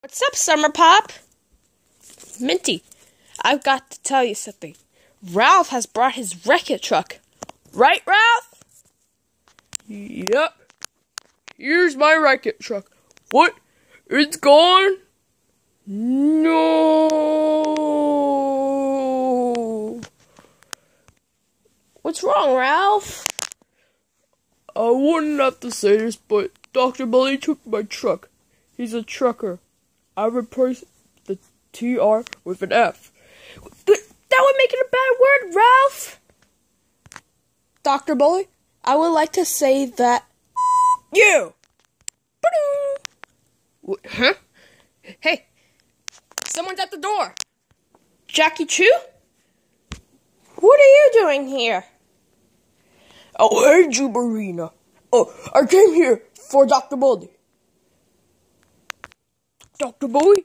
What's up, Summer Pop? Minty, I've got to tell you something. Ralph has brought his wreck-it truck. Right, Ralph? Yep. Here's my wreck-it truck. What? It's gone? No. What's wrong, Ralph? I wouldn't have to say this, but Dr. Bully took my truck. He's a trucker. I replaced the TR with an F. That would make it a bad word, Ralph. Dr. Bully, I would like to say that you. Huh? Hey, someone's at the door. Jackie Chu? What are you doing here? Oh, hey, Jubarina. Oh, I came here for Dr. Bully. Dr. Bully?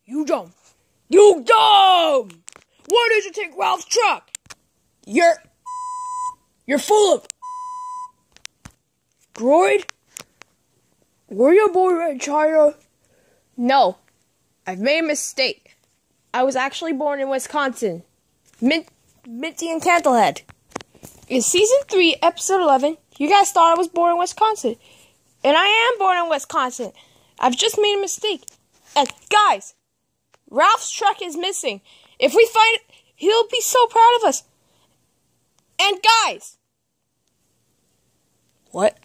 You dumb. You dumb! Why did you take Ralph's truck? You're full of... Droid? Were you born in China? No, I've made a mistake. I was actually born in Wisconsin. Minty and Candlehead. In Season 3, Episode 11, you guys thought I was born in Wisconsin. And I am born in Wisconsin. I've just made a mistake. And guys, Ralph's truck is missing. If we find it, he'll be so proud of us. And guys. What?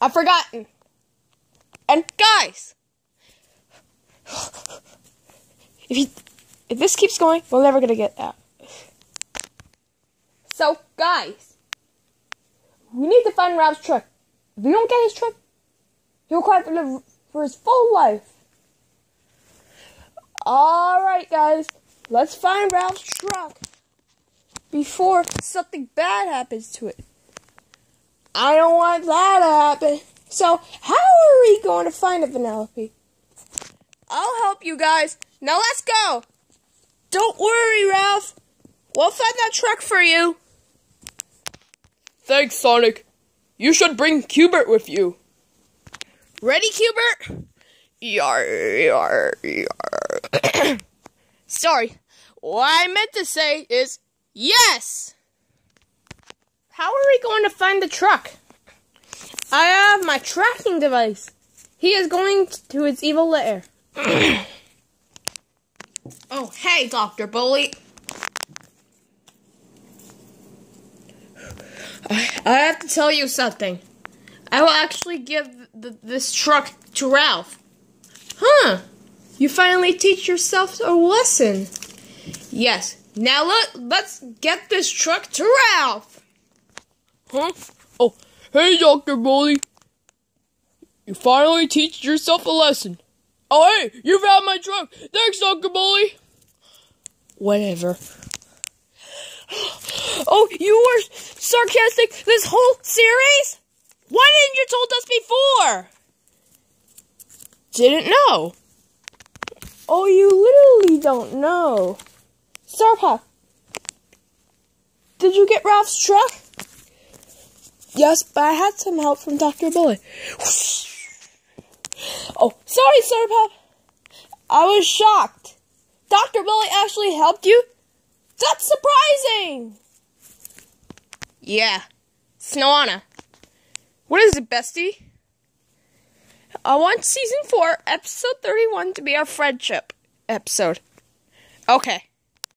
I've forgotten. And guys. If this keeps going, we're never going to get out. So, guys. We need to find Ralph's truck. If we don't get his truck, he'll cry for his full life. Alright, guys. Let's find Ralph's truck before something bad happens to it. I don't want that to happen. So, how are we going to find it, Vanellope? I'll help you guys. Now let's go. Don't worry, Ralph. We'll find that truck for you. Thanks, Sonic. You should bring Cubert with you. Ready, Cubert? Yar. Sorry. What I meant to say is yes. How are we going to find the truck? I have my tracking device. He is going to his evil lair. Oh, hey, Dr. Bully. I have to tell you something. I will actually give this truck to Ralph. Huh. You finally teach yourself a lesson. Yes. Now let's get this truck to Ralph. Huh? Oh, hey, Dr. Bully. You finally teach yourself a lesson. Oh, hey, you found my truck. Thanks, Dr. Bully. Whatever. Oh, you were sarcastic this whole series? Why didn't you told us before? Didn't know. Oh, you literally don't know. Starpop, did you get Ralph's truck? Yes, but I had some help from Dr. Bully. Oh, sorry, Starpop. I was shocked. Dr. Bully actually helped you? That's surprising! Yeah. Snowana. What is it, bestie? I want Season 4, Episode 31 to be our friendship episode. Okay.